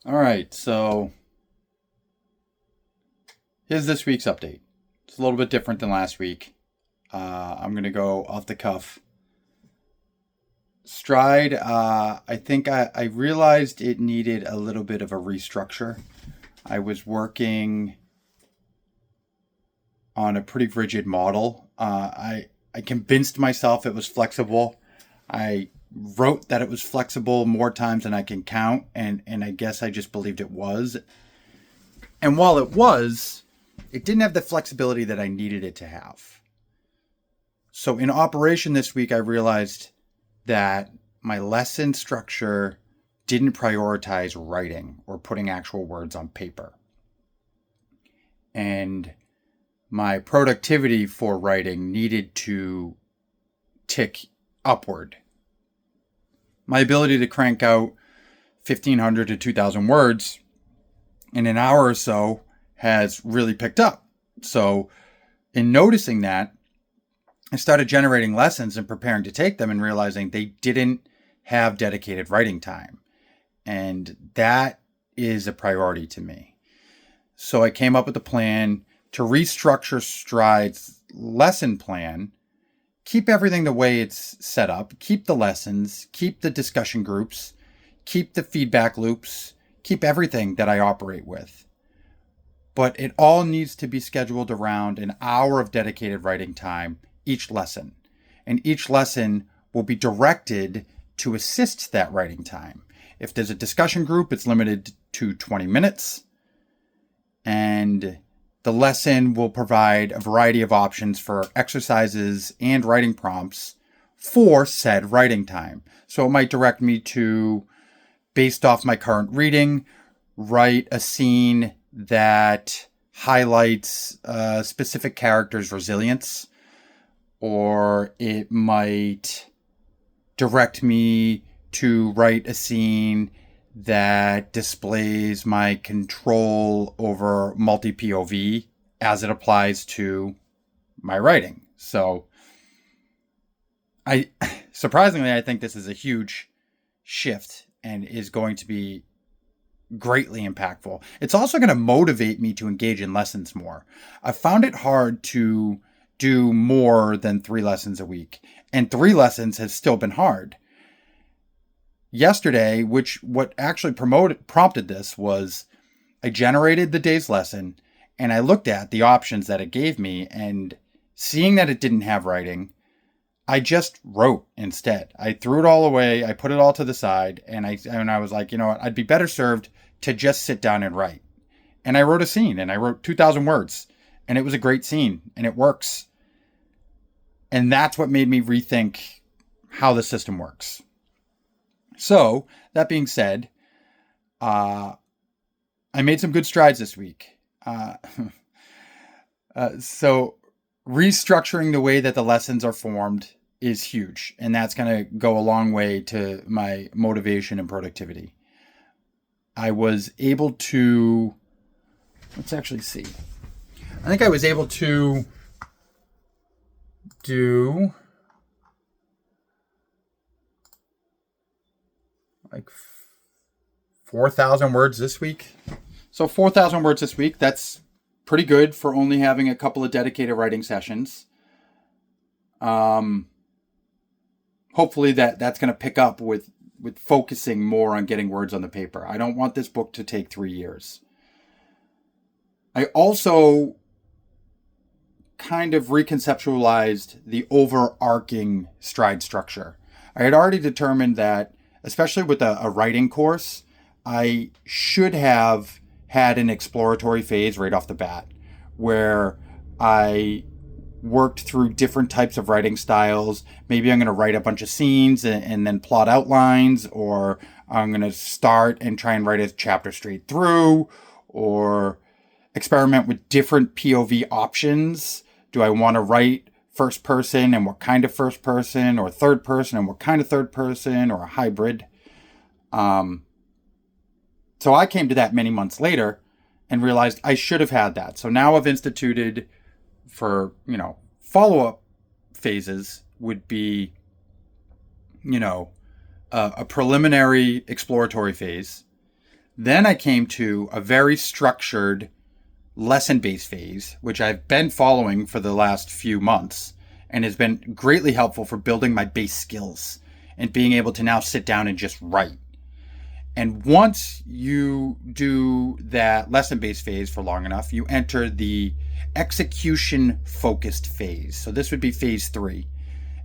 All right, so here's this week's update. It's a little bit different than last week. I'm going to go off the cuff. Stride, I think I realized it needed a little bit of a restructure. I was working on a pretty rigid model. I convinced myself it was flexible. I wrote that it was flexible more times than I can count, and I guess I just believed it was. And while it was, it didn't have the flexibility that I needed it to have. So in operation this week, I realized that my lesson structure didn't prioritize writing or putting actual words on paper. And my productivity for writing needed to tick upward. My ability to crank out 1,500 to 2,000 words in an hour or so has really picked up. So in noticing that, I started generating lessons and preparing to take them and realizing they didn't have dedicated writing time. And that is a priority to me. So I came up with a plan to restructure Stride's lesson plan, keep everything the way it's set up, keep the lessons, keep the discussion groups, keep the feedback loops, keep everything that I operate with. But it all needs to be scheduled around an hour of dedicated writing time each lesson. And each lesson will be directed to assist that writing time. If there's a discussion group, it's limited to 20 minutes. And the lesson will provide a variety of options for exercises and writing prompts for said writing time. So it might direct me to, based off my current reading, write a scene that highlights a specific character's resilience. Or it might direct me to write a scene that displays my control over multi-POV as it applies to my writing. So surprisingly, I think this is a huge shift and is going to be greatly impactful. It's also going to motivate me to engage in lessons more. I found it hard to do more than 3 lessons a week, and 3 lessons has still been hard. Yesterday, what actually prompted this was I generated the day's lesson and I looked at the options that it gave me, and seeing that it didn't have writing, I just wrote instead. I threw it all away. I put it all to the side, and I was like, you know what? I'd be better served to just sit down and write. And I wrote a scene, and I wrote 2,000 words, and it was a great scene, and it works. And that's what made me rethink how the system works. So, that being said, I made some good strides this week. So, restructuring the way that the lessons are formed is huge. And that's going to go a long way to my motivation and productivity. I was able to, let's actually see. I think I was able to do like 4,000 words this week. So 4,000 words this week, that's pretty good for only having a couple of dedicated writing sessions. Hopefully that's going to pick up with focusing more on getting words on the paper. I don't want this book to take 3 years. I also kind of reconceptualized the overarching Stride structure. I had already determined that, especially with a writing course, I should have had an exploratory phase right off the bat where I worked through different types of writing styles. Maybe I'm going to write a bunch of scenes and then plot outlines, or I'm going to start and try and write a chapter straight through, or experiment with different POV options. Do I want to write first person, and what kind of first person, or third person and what kind of third person, or a hybrid? So I came to that many months later and realized I should have had that. So now I've instituted for, follow-up phases would be, a preliminary exploratory phase, Then I came to a very structured lesson-based phase, which I've been following for the last few months and has been greatly helpful for building my base skills and being able to now sit down and just write. And once you do that lesson-based phase for long enough, you enter the execution-focused phase. So this would be phase 3.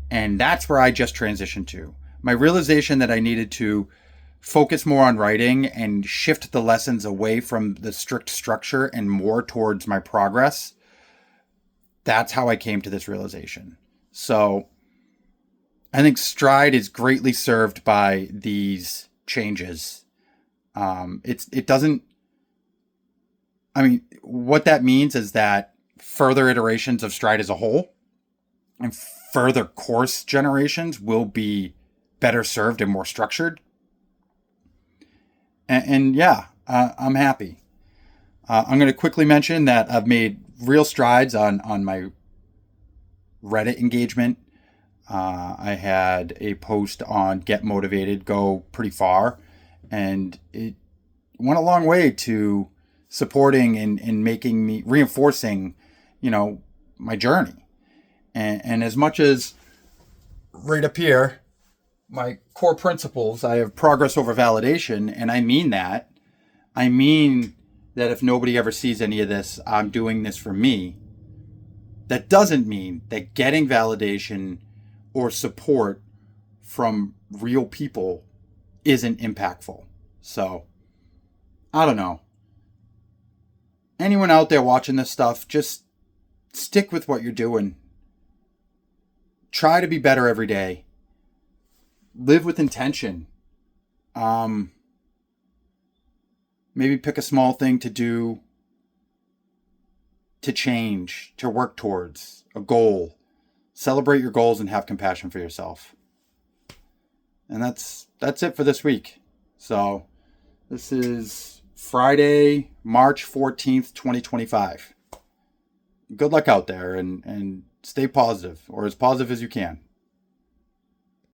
And that's where I just transitioned to. My realization that I needed to focus more on writing and shift the lessons away from the strict structure and more towards my progress. That's how I came to this realization. So I think Stride is greatly served by these changes. It doesn't, I mean, what that means is that further iterations of Stride as a whole and further course generations will be better served and more structured. And yeah, I'm happy. I'm going to quickly mention that I've made real strides on my Reddit engagement. I had a post on Get Motivated go pretty far, and it went a long way to supporting and making me reinforcing, my journey. And as much as right up here, my core principles, I have progress over validation, and I mean that. I mean that if nobody ever sees any of this, I'm doing this for me. That doesn't mean that getting validation or support from real people isn't impactful. So, I don't know. Anyone out there watching this stuff, just stick with what you're doing. Try to be better every day. Live with intention. Maybe pick a small thing to do, to change, to work towards a goal. Celebrate your goals and have compassion for yourself. And that's it for this week. So this is Friday, March 14th, 2025. Good luck out there and stay positive, or as positive as you can.